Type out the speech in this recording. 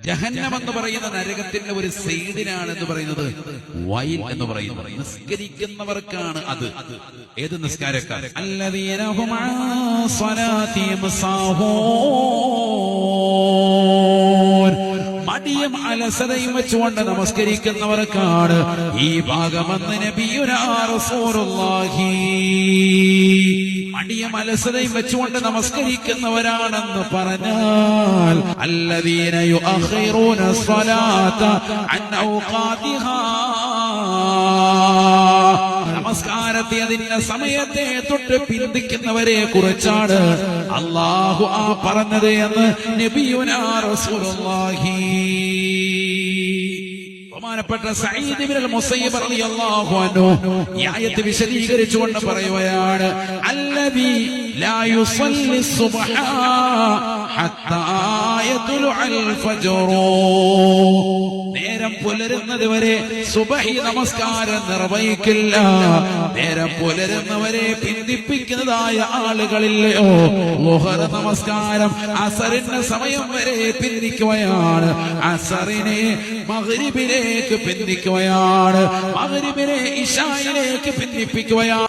ജഹന്നം എന്ന് പറയുന്ന നരകത്തിന്റെ ഒരു സൈഡിനാണെന്ന് പറയുന്നത് വൈൽ എന്ന് പറയുന്നത്. നിസ്കരിക്കുന്നവർക്കാണ് അത്. ഏത് നിസ്കാരക്കാർ? അല്ലദീന ഹും അൻ സ്വലാത്തിഹിം സാഹൂൻ. മടിയും അലസതയും വെച്ചുകൊണ്ട് നമസ്കരിക്കുന്നവർക്കാണ് ഈ ഭാഗമെന്ന് നബിയുനാ റസൂലുള്ളാഹി. മടിയും അലസതയും വെച്ചുകൊണ്ട് നമസ്കരിക്കുന്നവരാണെന്ന് പറഞ്ഞാൽ അല്ലദീന യുഅഖിറൂന സ്വലാത അൻ ഔഖാതിഹാ. നമസ്കാരത്തെ അതിന്റെ സമയത്തെ തൊട്ട് പിന്തിക്കുന്നവരെ കുറിച്ചാണ് അല്ലാഹു പറഞ്ഞത് എന്ന് നബിയുനാ റസൂലുള്ളാഹി. ബഹുമാനപ്പെട്ട സഈദ് ഇബ്നുൽ മുസയ്യിബ് റളിയല്ലാഹു അൻഹു ഈ ആയത്ത് വിശദീകരിച്ചുകൊണ്ട് പറയുകയാണ്, അല്ലദീ ലാ യുസല്ലി സുബ്ഹ ഹത്താ യത്ലുഅൽ ഫജ്ർ. നേരം പുലരുന്നത് വരെ സുബഹി നമസ്കാരം നിർവഹിക്കില്ല. നേരം പുലരുന്നവരെ പിന്തിപ്പിക്കുന്നതായ ആളുകളില്ലയോ, ളുഹർ നമസ്കാരം അസറിന്റെ സമയം വരെ പിന്തിക്കുകയാണ്, അസറിനെ മഗ്രിബിലേക്ക് പിന്തിക്കുകയാണ്, മഗ്രിബിനെ ഇശായിലേക്ക് പിന്തിപ്പിക്കുകയാണ്.